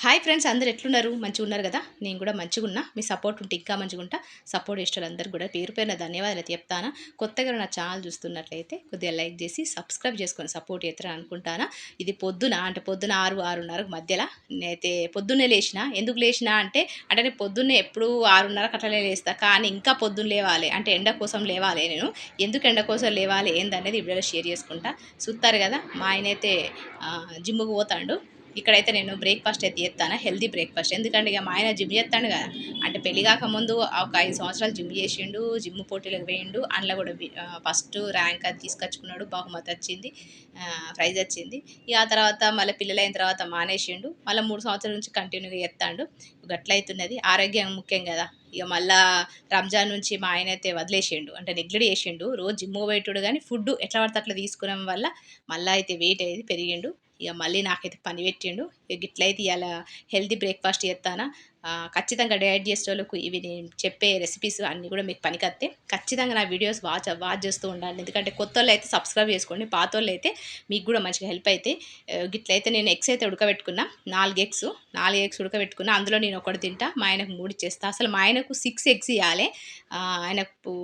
Hi friends, అందరూ ఎట్లున్నారు? మంచిగా ఉన్నారు కదా? నేను కూడా మంచిగా ఉన్నా. మీ సపోర్ట్ ఉంటే ఇంకా మంచిగా ఉంటా. సపోర్ట్ చేసేటోళ్ళు అందరూ కూడా పేరు పేరున ధన్యవాదాలు చెప్తాను. కొత్తగా నా ఛానల్ చూస్తున్నట్లయితే కొద్దిగా లైక్ చేసి సబ్స్క్రైబ్ చేసుకొని సపోర్ట్ చేస్తారని అనుకుంటాను. ఇది పొద్దున 6, 6:30 మధ్యలో నేనైతే పొద్దున్నే లేచిన. ఎందుకు లేచిన అంటే నేను పొద్దున్నే ఎప్పుడు 6:30కి అట్లనే లేస్తా. కానీ ఇంకా పొద్దున్న లేవాలి అంటే ఎండ కోసం లేవాలి నేను. ఎందుకు ఎండ కోసం లేవాలి ఏందనేది ఈ వీడియోలో షేర్ చేసుకుంటా. చూస్తారు కదా, మా ఆయన అయితే జిమ్ముకు పోతాడు. ఇక్కడైతే నేను బ్రేక్‌ఫాస్ట్ అయితే చేత్తాను. Healthy breakfast. ఎందుకంటే ఇక మా ఆయన జిమ్ చేత్తాండు కదా! అంటే పెళ్లి కాకముందు ఒక 5 సంవత్సరాలు జిమ్ చేసిండు. జిమ్ పోటీలకు పోయిండు. అందులో కూడా ఫస్ట్ ర్యాంక్ అది తీసుకొచ్చుకున్నాడు. బహుమతి వచ్చింది. ప్రైజ్ వచ్చింది. ఇక ఆ తర్వాత మళ్ళీ పిల్లలైన తర్వాత మానేసిండు. మళ్ళీ 3 సంవత్సరాల నుంచి కంటిన్యూగా చేత్తాండు. గట్లయితున్నది. ఆరోగ్యం ముఖ్యం కదా! ఇక మళ్ళా రంజాన్ నుంచి మా ఆయన అయితే వదిలేసిండు. అంటే నెగ్లెక్ట్ చేసిండు. రోజు జిమ్‌కి పోయేటోడు కానీ ఫుడ్ ఎట్లా పడితే అట్లా తీసుకోవడం వల్ల మళ్ళా అయితే వెయిట్ అనేది పెరిగిండు. ఇక మళ్ళీ నాకైతే పని పెట్టిండు. ఇక గిట్లయితే ఇవాళ హెల్తీ బ్రేక్‌ఫాస్ట్ చేత్తానా. ఖచ్చితంగా డయట్ చేసేటోళ్ళకు ఇవి నేను చెప్పే రెసిపీస్ అన్నీ కూడా మీకు పనికొత్తాయి. ఖచ్చితంగా నా వీడియోస్ వాచ్ చేస్తూ ఉండండి. ఎందుకంటే కొత్తోళ్ళైతే సబ్స్క్రైబ్ చేసుకోండి. పాతోళ్ళైతే మీకు కూడా మంచిగా హెల్ప్ అయితాయి. గిట్లయితే నేను ఎగ్స్ అయితే ఉడకబెట్టుకున్నా. 4 ఎగ్స్. 4 ఎగ్స్ ఉడకబెట్టుకున్నా. అందులో నేను ఒకటి తింటా. మా ఆయనకు 3 ఇచ్చేస్తా. అసలు మా ఆయనకు 6 ఎగ్స్ ఇయ్యాలే. ఆయనకు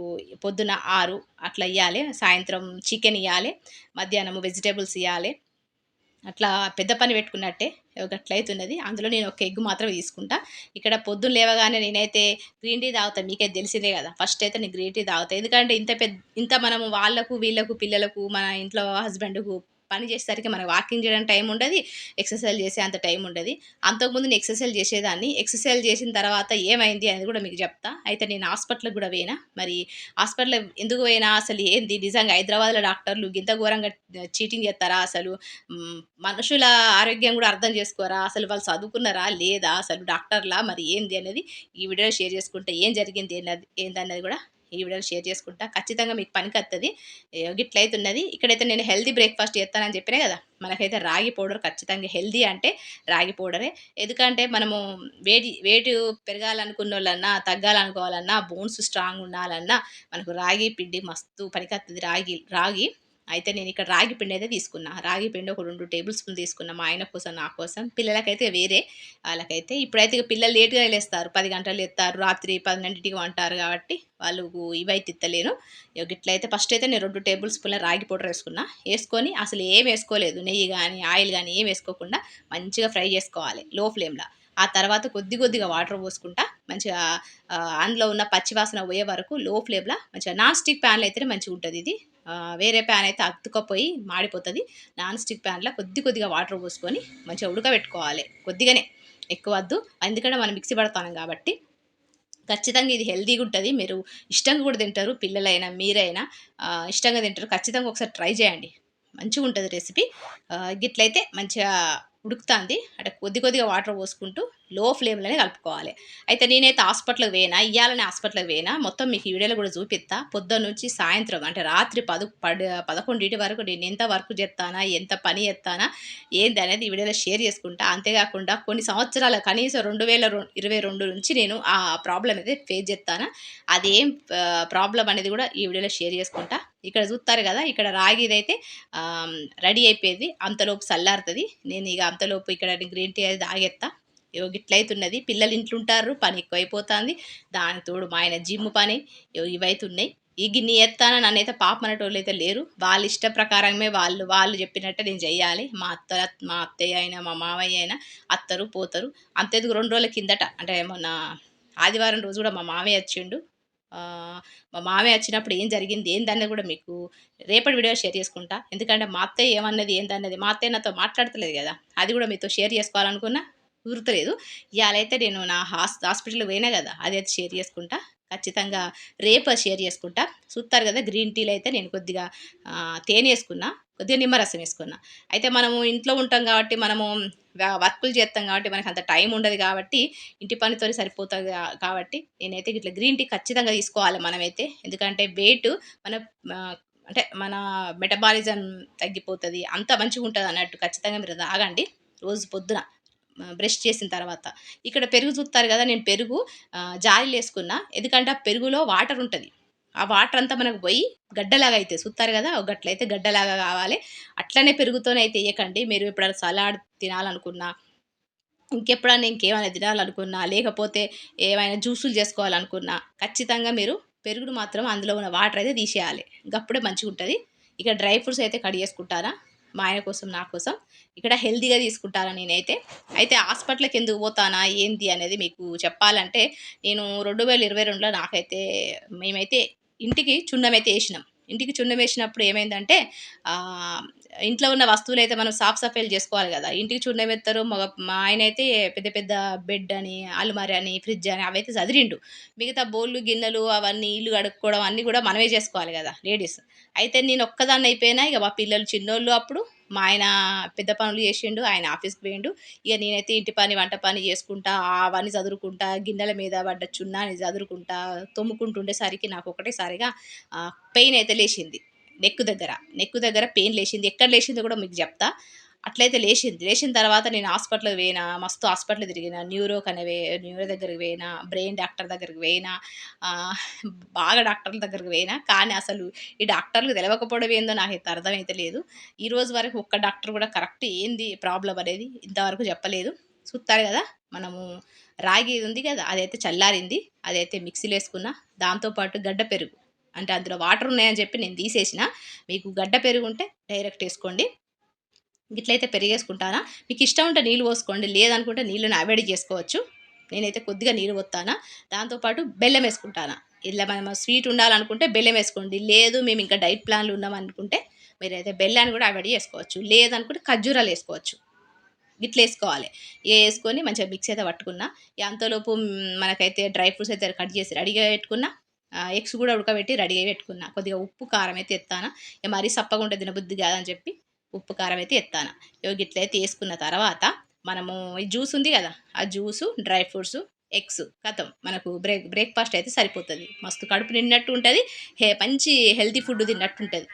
పొద్దున 6 అట్లా ఇయ్యాలే. సాయంత్రం చికెన్ ఇయ్యాలే. మధ్యాహ్నం వెజిటబుల్స్ ఇయ్యాలే. అట్లా పెద్ద పని పెట్టుకున్నట్టే గట్లయితున్నది. అందులో నేను ఒక ఎగ్ మాత్రమే తీసుకుంటా. ఇక్కడ పొద్దున్న లేవగానే నేనైతే గ్రీన్ టీ తాగుతా. మీకైతే తెలిసిందే కదా! ఫస్ట్ అయితే నేను గ్రీన్ టీ తాగుతా. ఎందుకంటే ఇంత మనము వాళ్ళకు, వీళ్ళకు, పిల్లలకు, మన ఇంట్లో హస్బెండ్‌కు పని చేసేసరికి మనకు వాకింగ్ చేయడానికి టైం ఉండది. ఎక్సర్సైజ్ చేసే అంత టైం ఉండది. అంతకుముందు నేను ఎక్సర్సైజ్ చేసేదాన్ని. ఎక్సర్సైజ్ చేసిన తర్వాత ఏమైంది అనేది కూడా మీకు చెప్తా. అయితే నేను హాస్పిటల్‌కి కూడా పోయినా. మరి హాస్పిటల్‌లో ఎందుకు పోయినా, అసలు ఏంది నిజంగా హైదరాబాద్‌లో డాక్టర్లు గింత ఘోరంగా చీటింగ్ చేస్తారా అసలు? మనుషుల ఆరోగ్యం కూడా అర్థం చేసుకోరా? అసలు వాళ్ళు చదువుకున్నారా? లేదా? అసలు డాక్టర్లా? మరి ఏంది అనేది ఈ వీడియోలో షేర్ చేసుకుంటా. ఏం జరిగింది ఏందన్నది కూడా ఈ వీడియోలో షేర్ చేసుకుంటా. ఖచ్చితంగా మీకు పనికొత్తది. గిట్లయితున్నది. ఇక్కడైతే నేను హెల్తీ బ్రేక్‌ఫాస్ట్ చేస్తానని చెప్పినా కదా! మనకైతే రాగి పౌడర్ ఖచ్చితంగా హెల్తీ అంటే రాగి పౌడరే. ఎందుకంటే మనము వెయిట్ పెరగాలనుకున్నోళ్ళన్నా, తగ్గాలనుకోవాలన్నా, బోన్స్ స్ట్రాంగ్ ఉండాలన్నా మనకు రాగి పిండి మస్తు పనికొత్తది. రాగి అయితే నేనిక్కడ రాగి పిండయితే తీసుకున్నా. రాగి పిండి ఒక 2 టేబుల్ స్పూన్లు తీసుకున్నా. మా ఆయన కోసం, నా కోసం. పిల్లలకైతే వేరే ఆళ్ళకైతే. ఇప్పుడైతే ఇక పిల్లలు లేట్‌గా లేస్తారు. 10 గంటలకు లేత్తారు. రాత్రి 12కి పంటారు కాబట్టి వాళ్ళకు ఇవైతే ఇత్తలేను. ఇగ గిట్లయితే ఫస్టయితే నేను 2 టేబుల్ స్పూన్ల రాగి పౌడర్ ఏసుకున్నా. ఏసుకొని అసలు ఏమేసుకోలేదు. నెయ్యి గానీ, ఆయిల్ గానీ ఏమేసుకోకుండా మంచిగా ఫ్రై చేసుకోవాలి లో ఫ్లేమ్‌ల. ఆ తర్వాత కొద్దిగా వాటర్ పోసుకుంటా మంచిగా అందులో ఉన్న పచ్చి వాసన పోయే వరకు లో ఫ్లేమ్‌ల మంచిగా నాన్ స్టిక్ ప్యాన్‌లో అయితేనే మంచిగుంటదిది. వేరే ప్యాన్ అయితే అతుక్కపోయి మాడిపోతది. నాన్ స్టిక్ ప్యాన్‌లో కొద్దిగా వాటర్ పోసుకొని మంచిగా ఉడకబెట్టుకోవాలి. కొద్దిగానే ఎక్కువ వద్దు. ఎందుకంటే మనం మిక్సీ పడతాన్నాం కాబట్టి. ఖచ్చితంగా ఇది హెల్తీగుంటది. మీరు ఇష్టంగా కూడా తింటారు. పిల్లలైనా, మీరైనా ఇష్టంగా తింటారు. ఖచ్చితంగా ఒకసారి ట్రై చేయండి. మంచిగుంటది రెసిపీ. గిట్లయితే మంచిగా ఉడుకుతాంది. అంటే కొద్దిగా వాటర్ పోసుకుంటూ లో ఫ్లేమ్‌లోనే కలుపుకోవాలి. అయితే నేనైతే హాస్పిటల్‌కి పోయినా. ఇయ్యాలనే హాస్పిటల్‌కి పోయినా. మొత్తం మీకు ఈ వీడియోలో కూడా చూపిత్తా. పొద్దున్నుంచి సాయంత్రం అంటే రాత్రి 11 వరకు నేను ఎంత వర్క్ చేత్తానా, ఎంత పని చేత్తానా, ఏందనేది ఈ వీడియోలో షేర్ చేసుకుంటా. అంతేకాకుండా కొన్ని సంవత్సరాల కనీసం 2022 నుంచి నేను ఆ ప్రాబ్లమ్ అయితే ఫేస్ చేత్తాను. అదేం ప్రాబ్లమ్ అనేది కూడా ఈ వీడియోలో షేర్ చేసుకుంటా. ఇక్కడ చూత్తారు కదా! ఇక్కడ రాగిదైతే రెడీ అయిపోయేది. అంతలోపు సల్లారుతది. నేను ఇగ అంతలోపు ఇక్కడ గ్రీన్ టీ అది తాగేత్తా. ఇగో గిట్లయితున్నది. పిల్లలు ఇంట్లుంటార్రు. పని ఎక్కువైపోతాంది. దానికి తోడు మా ఆయన జిమ్ పని. ఇవైతున్నాయి. గిన్ని చేత్తాను నన్నైతే పాపమనేటోళ్ళైతే లేరు. వాళ్ళ ఇష్ట ప్రకారమే వాళ్ళు చెప్పినట్టే నేను చెయ్యాలి. మా అత్తయ్య అయినా, మా మామయ్య అయినా అత్తరు, పోతరు. అంతెందుకు 2 రోజుల కిందట అంటే మొన్న ఆదివారం రోజు కూడా మా మామయ్య వచ్చిండు. మా మామయ్య వచ్చినప్పుడు ఏం జరిగింది ఏందన్నది కూడా మీకు రేపటి వీడియోలో షేర్ చేసుకుంటా. ఎందుకంటే మా అత్తయ్య ఏమన్నది ఏందన్నది మా అత్తయ్య నాతో మాట్లాడతలేదు కదా! అది కూడా మీతో షేర్ చేసుకోవాలనుకున్నా కుదురుతలేదు. ఇయాలైతే నేను నా హాస్పిటల్‌కి పోయినా కదా! అదైతే షేర్ చేసుకుంటా. ఖచ్చితంగా రేపు అది షేర్ చేసుకుంటా. చూత్తారు కదా! గ్రీన్ టీలో అయితే నేను కొద్దిగా తేనె కొద్దిగా నిమ్మరసం ఏసుకున్నా. అయితే మనము ఇంట్లో ఉంటాం కాబట్టి మనము వర్కులు చేత్తాం కాబట్టి మనకంత టైం ఉండదు కాబట్టి ఇంటి పనితోనే సరిపోతది కాబట్టి నేనైతే ఇట్లా గ్రీన్ టీ ఖచ్చితంగా తీసుకోవాలి మనమైతే. ఎందుకంటే వెయిట్ మన అంటే మన మెటబాలిజం తగ్గిపోతది. అంత మంచిగుంటదన్నట్టు. ఖచ్చితంగా మీరు తాగండి రోజు పొద్దున. బ్రష్ చేసిన తర్వాత. ఇక్కడ పెరుగు చూత్తారు కదా! నేను పెరుగు జాలీలేసుకున్నా. ఎందుకంటే ఆ పెరుగులో వాటర్ ఉంటది. ఆ వాటర్ అంతా మనకు పోయి గడ్డలాగా అయితది. చూత్తారు కదా! గట్లయితే గడ్డలాగా కావాలి. అట్లనే పెరుగుతోనైతే ఎయకండి. మీరు ఎప్పుడైనా సలాడ్ తినాలనుకున్నా ఇంకెప్పుడన్నా ఇంకేమైనా తినాలనుకున్నా, లేకపోతే ఏమైనా జ్యూసులు చేసుకోవాలనుకున్నా, ఖచ్చితంగా మీరు పెరుగును మాత్రం అందులో ఉన్న వాటర్ అయితే తీసేయాలి. గప్పుడే మంచిగుంటది. ఇక డ్రై ఫ్రూట్స్ అయితే కట్ చేసుకుంటానా, మా ఆయన కోసం, నా కోసం. ఇక్కడ హెల్తీగా తీసుకుంటాను నేనైతే. అయితే హాస్పిటల్‌కి ఎందుకు పోతానా, ఏంది అనేది మీకు చెప్పాలంటే, నేను 2022లో నాకైతే మేమైతే ఇంటికి చున్నమైతే ఏసినాం. ఇంటికి చున్నమేసినప్పుడు ఏమైందంటే ఆహ్, ఇంట్లో ఉన్న వస్తువులైతే మనం సాఫ్ సఫాయిలు జేసుకోవాలి గదా! ఇంటికి చున్నమెత్తారు. మా ఆయనైతే పెద్ద పెద్ద బెడ్ అని, అల్మారి అని, ఫ్రిడ్జ్ అని అవైతే సదిరిండు. మిగతా బోళ్ళు, గిన్నెలు అవన్నీ ఇల్లు కడుక్కోవడం అన్నీ గూడా మనమే జేసుకోవాలి గదా! లేడీస్. అయితే నేనొక్కదాన్ని అయిపోయినా. ఇగ మా పిల్లలు చిన్నోళ్ళు అప్పుడు. మా ఆయన పెద్ద పనులు జేషిండు. ఆయన ఆఫీస్‌కి పోయిండు. ఇగ నేనైతే ఇంటి పని, వంట పని జేసుకుంటా, అవన్నీ సదురుకుంటా, గిన్నెల మీద పడ్డ చున్నాని సదురుకుంటా, తోముకుంటుండేసరికి నాకు ఒకటేసారిగా పెయిన్ అయితే లేషింది. నెక్కు దగ్గర పెయిన్ లేషింది. ఎక్కడ లేషిందో గూడా మీకు జెప్తా. అట్లయితే లేషింది. లేషిన తర్వాత నేను హాస్పిటల్‌కి పోయినా, మస్తు హాస్పిటల్ తిరిగిన. న్యూరో దగ్గరికి పోయినా, బ్రెయిన్ డాక్టర్ దగ్గరికి పోయినా, ఆహ్, బాగా డాక్టర్ల దగ్గరికి పోయినా. కానీ అసలు ఈ డాక్టర్‌లకు తెలవకపోవడం ఏందో నాకైతే అర్థమైతే లేదు. ఈ రోజు వరకు ఒక్క డాక్టర్ గూడా కరెక్ట్ ఏంది ప్రాబ్లమ్ అనేది ఇంతవరకు చెప్పలేదు. చూత్తారు గదా! మనము రాగిది ఉంది గదా! అదైతే చల్లారింది. అదైతే మిక్సీలో యేసుకున్న. దాంతో పాటు గడ్డ పెరుగు. అంటే అందులో వాటర్ ఉన్నాయని చెప్పి నేను తీసేసిన. మీకు గడ్డ పెరుగుంటే డైరెక్ట్ ఏసుకోండి. గిట్లయితే పెరిగేసుకుంటానా. మీకిష్టం ఉంటే నీళ్ళు పోసుకోండి. లేదనుకుంటే నీళ్ళని అవాయిడ్ చేసుకోవచ్చు. నేనైతే కొద్దిగా నీళ్ళు పోత్తానా. దాంతో పాటు బెల్లం ఏసుకుంటానా. ఇలా మనం స్వీట్ ఉండాలనుకుంటే బెల్లం ఏసుకోండి. లేదు మేమింకా డైట్ ప్లాన్‌లో ఉన్నామనుకుంటే మీరైతే బెల్లాన్ని గూడా అవాయిడ్ చేసుకోవచ్చు. లేదనుకుంటే ఖర్జూరాలేసుకోవచ్చు. గిట్లేసుకోవాలి. యేసుకొని మంచిగా మిక్సీ అయితే పట్టుకున్నా. ఇగ అంతలోపు మనకైతే డ్రై ఫ్రూట్స్ అయితే కట్ చేసి రెడీగా పెట్టుకున్నా. ఎగ్స్ గూడా ఉడకబెట్టి రెడీగా పెట్టుకున్నా. కొద్దిగా ఉప్పు, కారం అయితే ఎత్తాన. ఇగ మరీ సప్పగుంటే తినబుద్ధి కాదని చెప్పి ఉప్పు, కారం అయితే ఎత్తాన. ఇగో గిట్లయితే యేసుకున్న తర్వాత మనము ఈ జ్యూస్ ఉంది గదా! ఆ జ్యూసు, డ్రై ఫ్రూట్సు, ఎగ్స్ ఖతం. మనకు బ్రేక్‌ఫాస్ట్ అయితే సరిపోతది. మస్తు కడుపు నిండినట్టు ఉంటది. మంచి హెల్తీ ఫుడ్ తిన్నట్టుంటది.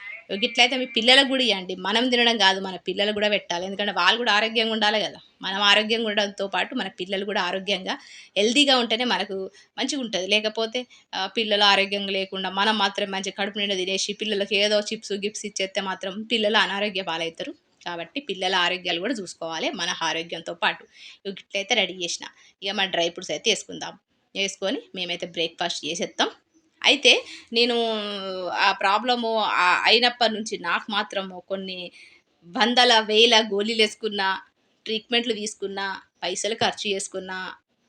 గిట్లయితే మీ పిల్లలకు గూడా ఇయ్యండి. మనం తినడం గాదు, మన పిల్లలకు గూడా పెట్టాలి. ఎందుకంటే వాళ్ళు గూడా ఆరోగ్యంగా ఉండాలి గదా! మనం ఆరోగ్యంగా ఉండడంతో పాటు మన పిల్లలు గూడా ఆరోగ్యంగా, హెల్తీగా ఉంటేనే మనకు మంచిగుంటది. లేకపోతే పిల్లలు ఆరోగ్యంగా లేకుండా మనం మాత్రం మంచిగా కడుపు నిండా తినేసి పిల్లలకి ఏదో చిప్స్, గిప్స్ ఇచ్చేత్తే మాత్రం పిల్లలు అనారోగ్య పాలైతరు. కాబట్టి పిల్లల ఆరోగ్యాలు గూడా జూసుకోవాలి. మన ఆరోగ్యంతో పాటు. ఇట్లయితే రెడీ జేసిన. ఇగ మన డ్రై ఫ్రూట్స్ అయితే యేసుకుందాం. యేసుకొని మేమైతే బ్రేక్‌ఫాస్ట్ చేసేత్తాం. అయితే నేను ఆ ప్రాబ్లము అయినప్పటి నుంచి నాకు మాత్రము కొన్ని వందల, వేల గోళీలేసుకున్నా, ట్రీట్‌మెంట్‌లు తీసుకున్నా, పైసలు ఖర్చు చేసుకున్నా,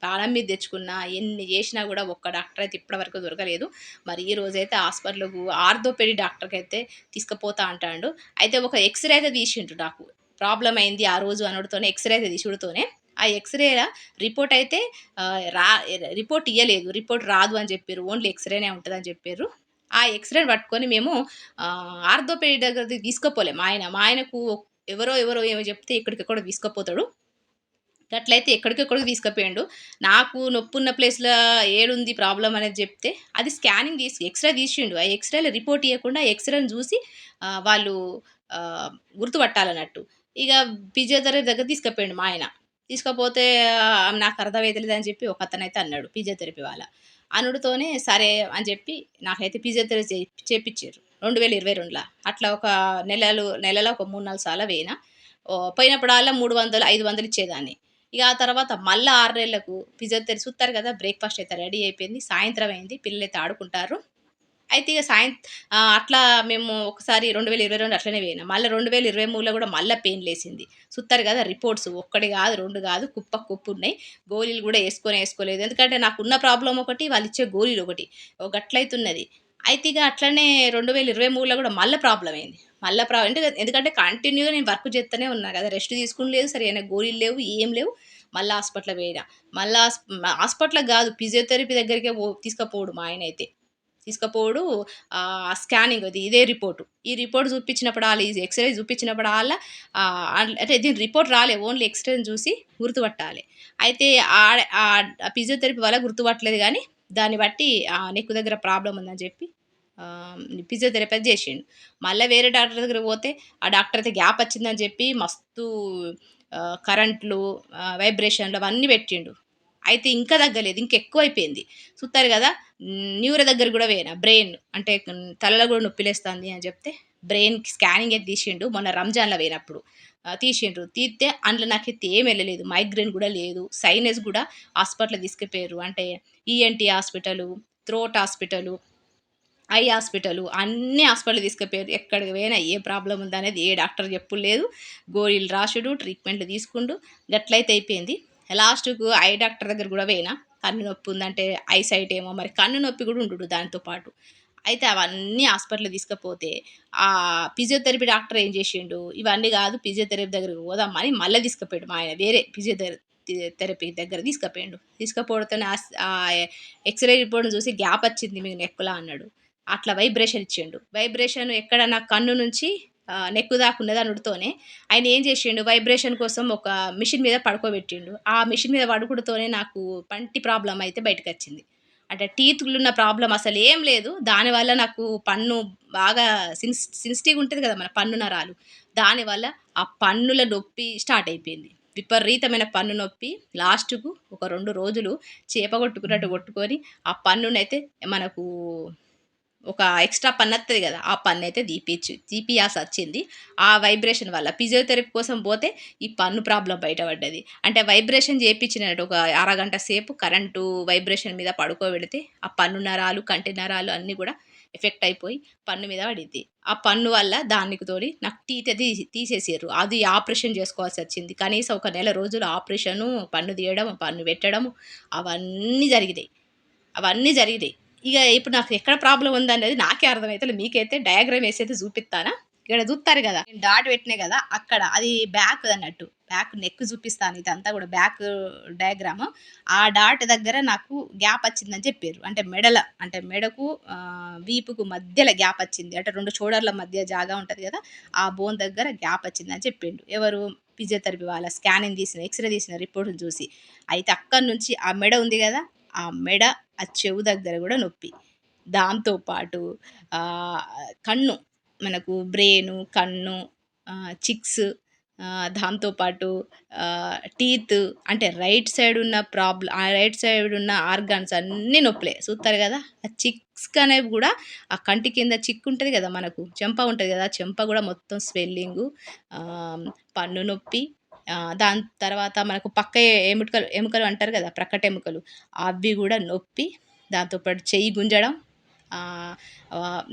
ప్రాణం మీద తెచ్చుకున్నా, ఎన్ని జేసినా గూడా ఒక్క డాక్టర్ అయితే ఇప్పటి వరకు దొరకలేదు. మరి ఈ రోజైతే హాస్పిటల్‌కు ఆర్థోపెడిక్ డాక్టర్‌కైతే తీసుకుపోతా అంటాండు. అయితే ఒక ఎక్స్‌రే అయితే తీసిండ్రు నాకు. ప్రాబ్లమ్ అయింది ఆ రోజు అనుడుతోనే ఎక్స్‌రే అయితే తీసుడుతోనే, ఆ ఎక్స్‌రేల రిపోర్ట్ అయితే ఆహ్, రా రిపోర్ట్ ఇయ్యలేదు. రిపోర్ట్ రాదు అని జెప్పిర్రు. ఓన్లీ ఎక్స్‌రేనే ఉంటదని జెప్పిర్రు. ఆ ఎక్స్‌రేని పట్టుకొని మేము ఆర్థోపెడిక్ దగ్గరికి తీసుకపోలే మా ఆయన. మా ఆయనకు ఎవరో ఏమో జెప్తే ఎక్కడికెక్కడో తీసుకపోతాడు. గట్లయితే ఎక్కడికెక్కడికో తీసుకుపోయిండు. నాకు నొప్పున్న ప్లేస్‌లో ఏడుంది ప్రాబ్లమ్ అనేది జెప్తే, అది స్కానింగ్ ఎక్స్‌రే తీసిండు. ఆ ఎక్స్‌రేలో రిపోర్ట్ ఇయ్యకుండా ఎక్స్‌రేని జూసి వాళ్ళు ఆహ్, గుర్తుపట్టాలన్నట్టు. ఇగ ఫిజియోథెరపీ దగ్గరికి తీసుకుపోయిండు మా ఆయన. తీసుకపోతే నాకు అర్థమైతలేదని జెప్పి ఒకతనైతే అన్నాడు ఫిజియోథెరపీ వాళ్ళ. అనుడుతోనే సరే అని జెప్పి నాకైతే ఫిజియోథెరపీ చేపిచ్చిర్రు. 2022ల. అట్లా ఒక నెలలో ఒక 3, 4 సార్లు పోయినా. పోయినప్పుడల్లా 300, 500 ఇచ్చేదాన్ని. ఇక ఆ తర్వాత మళ్ళా 6 నెలలకు ఫిజియోథెరపీ చూత్తారు కదా! బ్రేక్‌ఫాస్ట్ అయితే రెడీ అయిపోయింది. సాయంత్రం అయింది. పిల్లలైతే ఆడుకుంటార్రు. అయితే ఇగ అట్లా మేము ఒకసారి 2022 అట్లనే పోయినా. మళ్ళా 2023లో గూడా మళ్ళా పెయిన్ లేసింది. సుత్తారు గదా! రిపోర్ట్స్ ఒక్కటి గాదు, 2 గాదు కుప్పకు కుప్పున్నాయి. గోళీలు గూడా ఏసుకోలేదు. ఎందుకంటే నాకున్న ప్రాబ్లమ్ ఒకటి, వాళ్ళిచ్చే గోళీలొకటి. గట్లయితున్నది. అయితే ఇగ అట్లనే 2023లో గూడా మళ్ళా ప్రాబ్లమ్ అయింది. మళ్ళా ఎందుకంటే కంటిన్యూ‌గా నేను వర్క్ జేత్తనే ఉన్నా గదా! రెస్ట్ తీసుకుని లేదు, సరైన గోళీలు లేవు, ఏం లేవు. మళ్ళా హాస్పిటల్‌కి పోయినా. మళ్ళా హాస్పిటల్‌కి గాదు ఫిజియోథెరపీ దగ్గరికే తీసుకపోవుడు మా ఆయనైతే. తీసుకపోవుడు స్కానింగ్ ఇదే రిపోర్టు. ఈ రిపోర్ట్ చూపించినప్పుడల్లా, ఈ ఎక్స్‌రే చూపించినప్పుడల్లా అంటే దీని రిపోర్ట్ రాలే. ఓన్లీ ఎక్స్‌రేని చూసి గుర్తుపట్టాలి. అయితే ఫిజియోథెరపీ వల్ల గుర్తుపట్టలేదు గానీ, దాన్ని బట్టి నెక్ దగ్గర ప్రాబ్లమ్ ఉందని చెప్పి ఫిజియోథెరపీ అది చేసిండు. మళ్ళా వేరే డాక్టర్ దగ్గరికి పోతే, ఆ డాక్టర్ అయితే గ్యాప్ వచ్చిందని చెప్పి మస్తు కరెంట్‌లు, వైబ్రేషన్‌లు అవన్నీ పెట్టిండు. అయితే ఇంకా తగ్గలేదు. ఇంకెక్కువైపోయింది. చూత్తారు గదా! న్యూరో దగ్గరికి గూడా పోయినా. బ్రెయిన్ అంటే తలలో గూడా నొప్పిలేస్తాంది అని జెప్తే, బ్రెయిన్‌కి స్కానింగ్ అయితే తీసిండు. మొన్న రంజాన్‌లో పోయినప్పుడు. తీసిండ్రు. తీస్తే అందులో నాకైతే ఏమి వెళ్ళలేదు. మైగ్రేన్ కూడా లేదు. సైనస్ కూడా హాస్పిటల్‌కి తీసుకుపోయారు. అంటే ENT hospital, throat hospital, I hospital అన్ని హాస్పిటల్‌కి తీసుకుపోయారు. ఎక్కడికి పోయినా ఏ ప్రాబ్లమ్ ఉందనేది ఏ డాక్టర్ చెప్పుడు లేదు. గోళీలు రాసుడు, ట్రీట్మెంట్లు తీసుకుండు. గట్లయితే అయిపోయింది. లాస్ట్‌కు ఐ డాక్టర్ దగ్గర కూడా పోయినా. కన్ను నొప్పి ఉందంటే ఐ సైట్ ఏమో మరి కన్ను నొప్పి కూడా ఉండుడు దాంతో పాటు. అయితే అవన్నీ హాస్పిటల్‌కి తీసుకపోతే ఫిజియోథెరపీ డాక్టర్ ఏం చేసిండు, ఇవన్నీ కాదు ఫిజియోథెరపీ దగ్గరికి పోదామని మళ్ళీ తీసుకుపోయాడు మా ఆయన. వేరే థెరపీ దగ్గర తీసుకుపోయిండు. తీసుకపోవడంతోనే ఎక్స్‌రే రిపోర్ట్‌ని చూసి గ్యాప్ వచ్చింది మీకు నెక్‌లా అన్నాడు. అట్లా వైబ్రేషన్ ఇచ్చిండు. వైబ్రేషన్ ఎక్కడ నా కన్ను నుంచి నెక్కు దాకా ఉన్నదనుడుతోనే ఆయన ఏం చేసిండు, వైబ్రేషన్ కోసం ఒక మిషన్ మీద పడుకోబెట్టిండు. ఆ మిషన్ మీద పడుకుడుతోనే నాకు పంటి ప్రాబ్లమ్ అయితే బయటకొచ్చింది. అంటే టీత్‌లున్న ప్రాబ్లమ్ అసలేం లేదు. దానివల్ల నాకు పన్ను బాగా సెన్సిటివ్‌గా ఉంటది కదా! మన పన్ను నరాలు. దానివల్ల ఆ పన్నుల నొప్పి స్టార్ట్ అయిపోయింది. విపరీతమైన పన్ను నొప్పి. లాస్ట్‌కు ఒక 2 రోజులు చేప కొట్టుకున్నట్టు కొట్టుకొని ఆ పన్నునైతే మనకు ఒక ఎక్స్‌ట్రా పన్నొత్తది గదా! ఆ పన్నయితే తీపియాల్సొచ్చింది. ఆ వైబ్రేషన్ వల్ల. ఫిజియోథెరపీ కోసం పోతే ఈ పన్ను ప్రాబ్లమ్ బయటపడ్డది. అంటే వైబ్రేషన్ చేపిచ్చినట్టు ఒక అరగంట సేపు కరెంటు వైబ్రేషన్ మీద పడుకోబెడితే ఆ పన్ను నరాలు, కంటి నరాలు అన్నీ గూడా ఎఫెక్ట్ అయిపోయి పన్ను మీద పడిద్ది. ఆ పన్ను వల్ల దానికి తోడి నాకు టీత్ తీసేసిర్రు. అది ఆపరేషన్ చేసుకోవాల్సొచ్చింది. కనీసం ఒక నెల రోజులు ఆపరేషను, పన్ను తీయడం, పన్ను పెట్టడము అవన్నీ జరిగినాయి. అవన్నీ జరిగినాయి. ఇగ ఇప్పుడు నాకు ఎక్కడ ప్రాబ్లమ్ ఉందనేది నాకే అర్థమైతలే. మీకైతే డయాగ్రామ్ ఏసైతే జూపిత్తానా. ఇక్కడ జూత్తారు గదా! నేను డాట్ పెట్టినా గదా! అక్కడ అది బ్యాక్ అన్నట్టు. బ్యాక్ నెక్ జూపిస్తాను. ఇదంతా గూడా బ్యాక్ డయాగ్రాము. ఆ డాట్ దగ్గర నాకు గ్యాప్ వచ్చిందని చెప్పిర్రు. అంటే మెడకు వీపుకు మధ్యలో గ్యాప్ వచ్చింది. అంటే 2 షోల్డర్‌ల మధ్య జాగా ఉంటది గదా! ఆ బోన్ దగ్గర గ్యాప్ వచ్చిందని చెప్పిండు. ఎవరు? ఫిజియోథెరపీ వాళ్ళ స్కానింగ్ తీసిన, ఎక్స్‌రే తీసిన రిపోర్ట్‌లు చూసి. అయితే అక్కడి నుంచి ఆ మెడ ఉంది గదా! ఆ మెడ, ఆ చెవు దగ్గర గూడా నొప్పి. దాంతో పాటు ఆహ్, కన్ను మనకు బ్రెయిను, కన్ను, చిక్స్, దాంతో పాటు టీత్ అంటే రైట్ సైడ్ ఉన్న ఆర్గాన్స్ అన్నీ నొప్పులే. చూస్తారు గదా! ఆ చిక్స్ అనేవి గూడా ఆ కంటి కింద చిక్కు ఉంటది గదా! మనకు చెంప ఉంటది గదా! చెంప గూడా మొత్తం స్వెల్లింగు, ఆహ్, పన్ను నొప్పి, దాని తర్వాత మనకు పక్క ఎముకలు ఎముకలు అంటారు గదా! ప్రక్కటెముకలు అవి గూడా నొప్పి, దాంతో పాటు చెయ్యి గుంజడం, ఆహ్,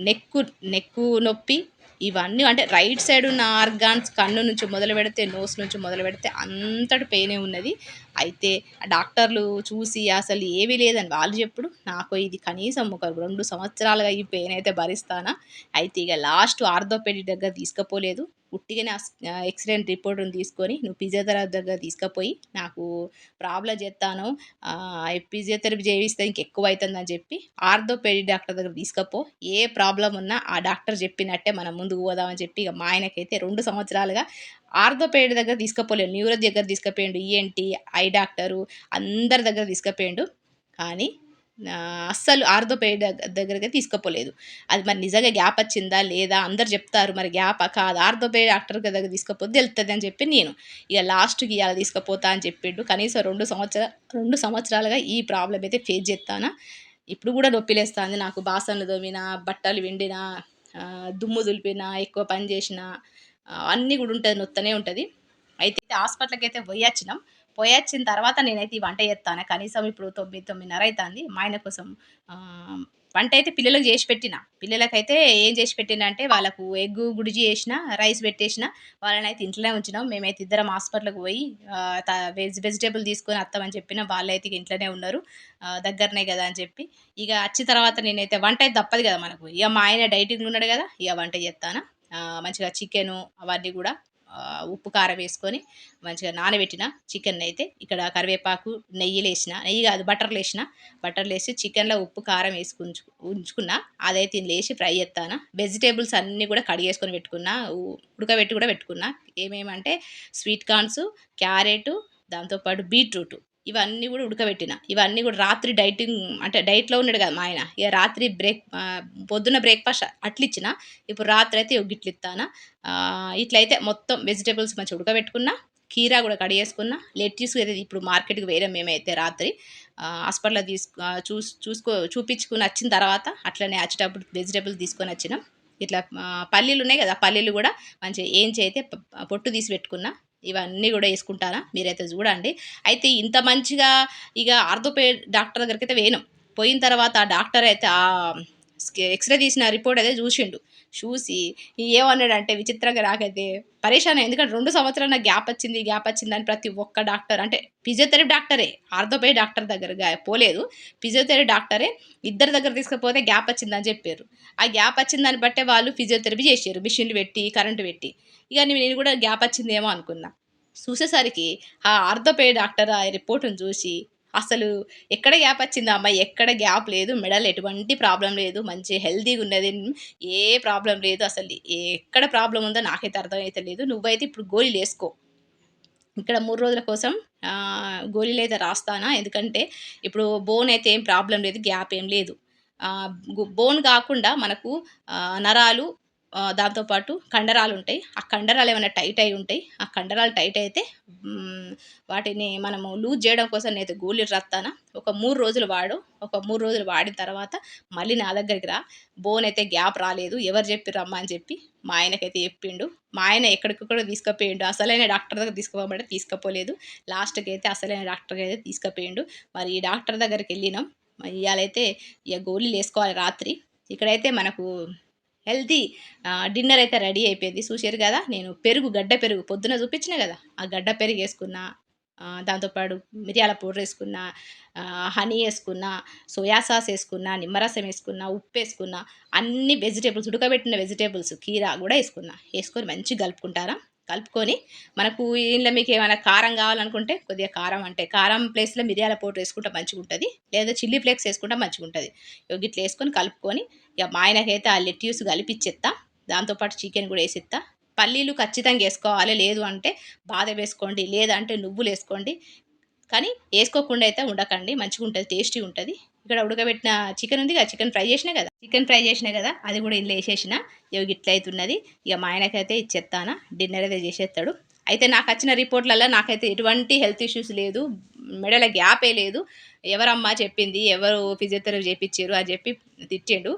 నెక్కు నొప్పి, ఇవన్నీ అంటే రైట్ సైడ్ ఉన్న ఆర్గాన్స్ కన్ను నుంచి మొదలుపెడితే, నోస్ నుంచి మొదలుపెడితే అంతటి పెయినే ఉన్నది. అయితే ఆ డాక్టర్లు చూసి అసలు ఏమీ లేదని వాళ్ళు చెప్పుడు. నాకు ఇది కనీసం ఒక 2 సంవత్సరాలుగా ఈ పెయిన్ అయితే భరిస్తానా. అయితే ఇగ లాస్ట్ ఆర్థోపెడిక్ దగ్గర తీసుకపోలేదు. ఉట్టిగానే ఎక్స్‌రే రిపోర్ట్‌ని తీసుకొని నువ్వు ఫిజియోథెరపీ దగ్గర తీసుకపోయి నాకు ప్రాబ్లమ్ చెప్తాను. ఫిజియోథెరపీ చేయిస్తే ఇంకెక్కువైతుందని చెప్పి ఆర్థోపెడిక్ డాక్టర్ దగ్గర తీసుకపో. ఏ ప్రాబ్లమ్ ఉన్నా ఆ డాక్టర్ చెప్పినట్టే మనం ముందుకు పోదామని చెప్పి ఇక మా ఆయనకైతే 2 సంవత్సరాలుగా ఆర్థోపెడిక్ దగ్గర తీసుకపోలేదు. న్యూరో దగ్గర తీసుకుపోయిండు. ఈఎన్‌టీ, ఐ డాక్టరు అందరి దగ్గర తీసుకుపోయిండు. కానీ అస్సలు ఆర్థోపెడిక్ దగ్గరకి తీసుకపోలేదు. అది మరి నిజంగా గ్యాప్ వచ్చిందా? లేదా? అందరూ చెప్తారు. మరి గ్యాపా? కాదా? ఆర్థోపెడిక్ డాక్టర్ దగ్గర తీసుకపోతే తెలుస్తదని చెప్పి నేను. ఇక లాస్ట్‌కి ఇయాల తీసుకపోతా అని చెప్పిండు. కనీసం 2 సంవత్సరాలుగా ఈ ప్రాబ్లమ్ అయితే ఫేస్ చేత్తానా. ఇప్పుడు గూడా నొప్పిలేస్తాంది నాకు. బాసన్లు తోమినా, బట్టలు పిండినా, దుమ్ము దులిపినా, ఎక్కువ పని చేసినా అన్నీ గూడా ఉంటది. నొత్తనే ఉంటది. అయితే హాస్పిటల్‌కైతే పోయొచ్చినాం. పోయొచ్చిన తర్వాత నేనైతే ఈ వంట చేత్తాను. కనీసం ఇప్పుడు 9, 9:30 అయితాంది. మా ఆయన కోసం ఆహ్, వంటయితే పిల్లలకు చేసి పెట్టిన. పిల్లలకైతే ఏం చేసి పెట్టినా అంటే వాళ్ళకు ఎగ్గు బుర్జీ చేసిన, రైస్ పెట్టేసిన. వాళ్ళనైతే ఇంట్లోనే ఉంచినాం. మేమైతే ఇద్దరం హాస్పిటల్‌కి పోయి ఆహ్, త వెజిటబుల్ తీసుకొని వత్తామని చెప్పిన. వాళ్ళైతే ఇగ ఇంట్లోనే ఉన్నారు. దగ్గరనే గదా అని చెప్పి. ఇగ అచ్చిన తర్వాత నేనైతే వంట అయితే తప్పదు గదా మనకు. ఇగ మా ఆయన డైటింగ్‌లో ఉన్నాడు గదా! ఇగ వంట చేత్తానా. మంచిగా చికెను అవన్నీ గూడా ఉప్పు, కారం వేసుకొని మంచిగా నానబెట్టిన చికెన్నయితే ఇక్కడ కరివేపాకు, నెయ్యి గాదు బటర్‌లేసి చికెన్‌లో ఉప్పు, కారం వేసి ఉంచుకున్నా. అదైతే ఇందులో ఫ్రై చేత్తానా. వెజిటబుల్స్ అన్నీ గూడా కడిగేసుకొని పెట్టుకున్నా. ఉడకబెట్టి గూడా పెట్టుకున్నా. ఏమేమంటే స్వీట్ కార్న్స్, క్యారెటు, దాంతో పాటు బీట్రూటు ఇవన్నీ గూడా ఉడకబెట్టిన. ఇవన్నీ గూడా రాత్రి డైట్‌లో ఉన్నాడు గదా మా ఆయన. ఇగ రాత్రి పొద్దున్న బ్రేక్‌ఫాస్ట్ అట్లిచ్చిన. ఇప్పుడు రాత్రయితే గిట్లిత్తానా. ఇట్లయితే మొత్తం వెజిటబుల్స్ మంచిగా ఉడకబెట్టుకున్నా. కీరా గూడా కడిగేసుకున్నా. లెట్యూస్ అయితే ఇప్పుడు మార్కెట్‌కి పోయినాం మేమైతే రాత్రి. హాస్పిటల్‌లో చూపించుకొని వచ్చిన తర్వాత అట్లనే వచ్చేటప్పుడు వెజిటబుల్స్ తీసుకొనొచ్చినాం. ఇట్లా పల్లీలు ఉన్నాయి కదా, పల్లీలు కూడా మంచిగా ఏంచి అయితే పొట్టు తీసి పెట్టుకున్నా. ఇవన్నీ కూడా వేసుకుంటానా, మీరైతే చూడండి. అయితే ఇంత మంచిగా ఇక ఆర్థోపెడ్ డాక్టర్ దగ్గరికి అయితే పోయినాం. పోయిన తర్వాత ఆ డాక్టర్ అయితే ఎక్స్రే తీసిన రిపోర్ట్ అయితే చూసిండు. చూసి ఏమన్నాడంటే విచిత్రంగా నాకైతే పరేషాన్ అయ్యింది. ఎందుకంటే 2 సంవత్సరాలు నాకు గ్యాప్ వచ్చిందని ప్రతి ఒక్క డాక్టర్, అంటే ఫిజియోథెరపీ డాక్టరే, ఆర్థోపెడ్ డాక్టర్ దగ్గర పోలేదు, ఫిజియోథెరపీ డాక్టరే ఇద్దరి దగ్గర తీసుకపోతే గ్యాప్ వచ్చిందని చెప్పారు. ఆ గ్యాప్ వచ్చిందని బట్టే వాళ్ళు ఫిజియోథెరపీ చేసారు, మిషన్లు పెట్టి కరెంటు పెట్టి. ఇక నేను కూడా గ్యాప్ వచ్చిందేమో అనుకున్నా. చూసేసరికి ఆ ఆర్థోపెడ్ డాక్టర్ ఆ రిపోర్ట్‌ని చూసి, అసలు ఎక్కడ గ్యాప్ వచ్చిందా అమ్మాయి? ఎక్కడ గ్యాప్ లేదు. మెడలో ఎటువంటి ప్రాబ్లమ్ లేదు. మంచి హెల్తీగున్నది. ఏ ప్రాబ్లమ్ లేదు. అసలు ఎక్కడ ప్రాబ్లమ్ ఉందో నాకైతే అర్థమైతలేదు. నువ్వైతే ఇప్పుడు గోళీలేసుకో. ఇక్కడ 3 రోజుల కోసం గోళీలైతే రాస్తానా. ఎందుకంటే ఇప్పుడు బోన్ అయితే ఏం ప్రాబ్లమ్ లేదు. గ్యాప్ ఏం లేదు. బోన్ కాకుండా మనకు నరాలు, దాంతో పాటు కండరాలుంటాయి. ఆ కండరాలు ఏమైనా టైట్ అయ్యి ఉంటాయి. ఆ కండరాలు టైట్ అయితే వాటిని మనము లూజ్ చేయడం కోసం నేనైతే గోళీలు రాస్తానా. ఒక 3 రోజులు వాడు. ఒక 3 రోజులు వాడిన తర్వాత మళ్ళీ నా దగ్గరికి రా. బోన్ అయితే గ్యాప్ రాలేదు. ఎవరు చెప్పిర్రు రమ్మా అని చెప్పి మా ఆయనకైతే చెప్పిండు. మా ఆయన ఎక్కడికక్కడో తీసుకుపోయిండు. అసలైన డాక్టర్ దగ్గర తీసుకుపోమంటే తీసుకుపోలేదు. లాస్ట్‌కి అయితే అసలైన డాక్టర్‌కి అయితే తీసుకుపోయిండు. మరి ఈ డాక్టర్ దగ్గరికెళ్ళినాం. ఇయాలైతే ఇక గోళీలేసుకోవాలి రాత్రి. ఇక్కడైతే మనకు హెల్తీ డిన్నర్ అయితే రెడీ అయిపోయింది. చూసారు కదా, నేను గడ్డ పెరుగు పొద్దున చూపించిన కదా, ఆ గడ్డ పెరుగు వేసుకున్నా. దాంతోపాటు మిరియాల పౌడర్ వేసుకున్నా, హనీ వేసుకున్నా, సోయా సాస్ వేసుకున్నా, నిమ్మరసం వేసుకున్నా, ఉప్పు వేసుకున్నా, అన్ని వెజిటేబుల్స్, ఉడకబెట్టిన వెజిటేబుల్స్, కీరా కూడా వేసుకొని మంచిగా కలుపుకుంటారా. కలుపుకొని మనకు ఇంట్లో మీకు ఏమైనా కారం కావాలనుకుంటే కొద్దిగా కారం, అంటే కారం ప్లేస్లో మిరియాల పౌడర్ వేసుకుంటే మంచిగా ఉంటుంది, లేదా చిల్లీ ఫ్లేక్స్ వేసుకుంటే మంచిగా ఉంటుంది. ఇట్లా వేసుకొని కలుపుకొని ఇక మా ఆయనకైతే ఆ లెట్యూస్ కలిపిచ్చేస్తా. దాంతోపాటు చికెన్ కూడా వేసిస్తా. పల్లీలు ఖచ్చితంగా వేసుకోవాలి, లేదు అంటే బాదం వేసుకోండి, లేదంటే నువ్వులు వేసుకోండి. కానీ వేసుకోకుండా అయితే ఉండకండి, మంచిగా ఉంటుంది, టేస్టీ ఉంటుంది. ఇక్కడ ఉడకబెట్టిన చికెన్ ఉంది కదా, చికెన్ ఫ్రై చేసినా కదా, అది కూడా ఇందులో వేసేసిన. ఇట్లా అవుతున్నది. ఇక మా ఆయనకైతే ఇచ్చేస్తానా, డిన్నర్ అయితే చేసేస్తాడు. అయితే నాకు వచ్చిన రిపోర్ట్లలో నాకైతే ఎటువంటి హెల్త్ ఇష్యూస్ లేదు, మెడల గ్యాపే లేదు. ఎవరమ్మా చెప్పింది, ఎవరు ఫిజియోథెరపీ చేయించారు అని చెప్పి తిట్టిండు.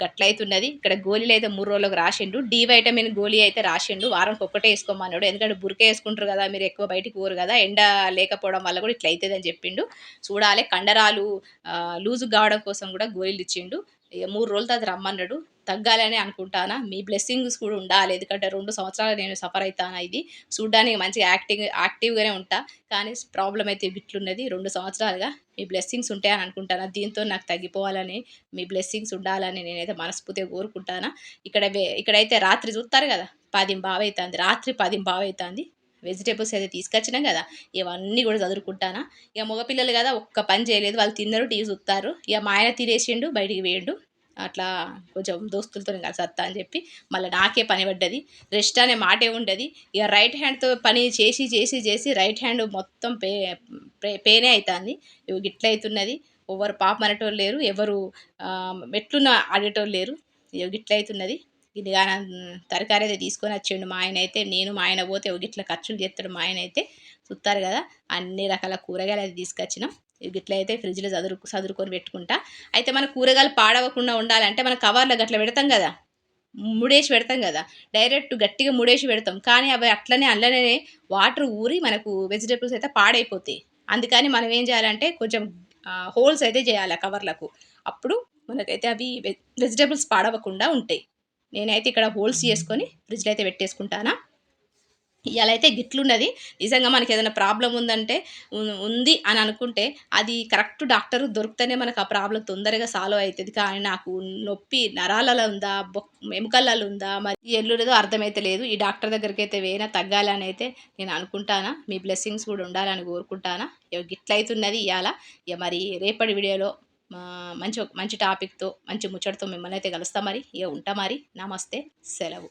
గట్లయితున్నది. ఇక్కడ గోళీలు అయితే 3 రోజులకు రాసిండు. డి వైటమిన్ గోళీ అయితే రాసిండు. వారానికి ఒక్కటే వేసుకోమన్నాడు. ఎందుకంటే బురక వేసుకుంటారు కదా, మీరు ఎక్కువ బయటికి పోరు కదా, ఎండ లేకపోవడం వల్ల కూడా ఇట్లా అవుతుంది అని చెప్పిండు. చూడాలి, కండరాలు లూజు కావడం కోసం కూడా గోళీలు ఇచ్చిండు. ఇక 3 రోజుల తర్వాత రమ్మన్నాడు. తగ్గాలని అనుకుంటానా. మీ బ్లెస్సింగ్స్ కూడా ఉండాలి. ఎందుకంటే 2 సంవత్సరాలు నేను సఫర్ అవుతానా. ఇది చూడ్డానికి మంచిగా యాక్టివ్గానే ఉంటా, కానీ ప్రాబ్లం అయితే గిట్లున్నది. 2 సంవత్సరాలుగా మీ బ్లెస్సింగ్స్ ఉంటాయని అనుకుంటాను. దీంతో నాకు తగ్గిపోవాలని, మీ బ్లెస్సింగ్స్ ఉండాలని నేనైతే మనస్ఫూర్తిగా కోరుకుంటాను. ఇక్కడైతే రాత్రి చూస్తారు కదా, 10:15 అవుతుంది. రాత్రి 10:15 అవుతుంది. వెజిటేబుల్స్ అయితే తీసుకొచ్చినాం కదా, ఇవన్నీ కూడా చదువుకుంటానా. ఇక మగపిల్లలు కదా, ఒక్క పని చేయలేదు. వాళ్ళు తిన్నారు, టీవీ చూస్తారు. ఇక మా ఆయన తినేసిండు, బయటికి వేయండు. అట్లా కొంచెం దోస్తులతో కలిసి వస్తా అని చెప్పి మళ్ళీ నాకే పని పడ్డది. రెస్ట్ అనే మాటే ఉండదు. ఇక రైట్ హ్యాండ్తో పని చేసి చేసి చేసి రైట్ హ్యాండ్ మొత్తం పెయినే అవుతుంది. గిట్ల అవుతున్నది. ఎవరు పాపం అనేటోళ్ళు లేరు, ఎవరు మెట్లున్న ఆడేటోళ్ళు లేరు. గిట్ల అవుతున్నది. ఇది కానీ తరకారీ అయితే తీసుకొని వచ్చిండు మా ఆయన అయితే. నేను మా ఆయన పోతే గిట్ల ఖర్చులు చేస్తాడు మా ఆయన అయితే. చూస్తారు కదా, అన్ని రకాల కూరగాయలు అయితే తీసుకొచ్చినాం. గిట్ల అయితే ఫ్రిడ్జ్లో చదురుకొని పెట్టుకుంటా. అయితే మన కూరగాయలు పాడవకుండా ఉండాలంటే మన కవర్లో గట్ల పెడతాం కదా, ముడేసి పెడతాం కదా, డైరెక్ట్ గట్టిగా ముడేసి పెడతాం. కానీ అవి అట్లనే అందులోనే వాటర్ ఊరి మనకు వెజిటేబుల్స్ అయితే పాడైపోతాయి. అందుకని మనం ఏం చేయాలంటే కొంచెం హోల్స్ అయితే చేయాలి ఆ కవర్లకు. అప్పుడు మనకైతే అవి వెజిటేబుల్స్ పాడవకుండా ఉంటాయి. నేనైతే ఇక్కడ హోల్స్ చేసుకొని ఫ్రిడ్జ్లో అయితే పెట్టేసుకుంటానా. ఇవాళ అయితే గిట్లున్నది. నిజంగా మనకి ఏదైనా ప్రాబ్లం ఉంది అని అనుకుంటే అది కరెక్ట్ డాక్టర్ దొరికితేనే మనకు ఆ ప్రాబ్లం తొందరగా సాల్వ్ అవుతుంది. కానీ నాకు నొప్పి నరాలలో ఉందా, ఎముకలలో ఉందా, మరి ఎల్లులేదో అర్థమైతే లేదు. ఈ డాక్టర్ దగ్గరికి అయితే వేనా తగ్గాలని అయితే నేను అనుకుంటానా. మీ బ్లెస్సింగ్స్ కూడా ఉండాలని కోరుకుంటానా. గిట్లయితున్నది ఇవాళ. ఇక మరి రేపటి వీడియోలో మంచి మంచి టాపిక్తో, మంచి ముచ్చటతో మిమ్మల్ని అయితే కలుస్తా. మరి ఇక ఉంటా. మరి నమస్తే, సెలవు.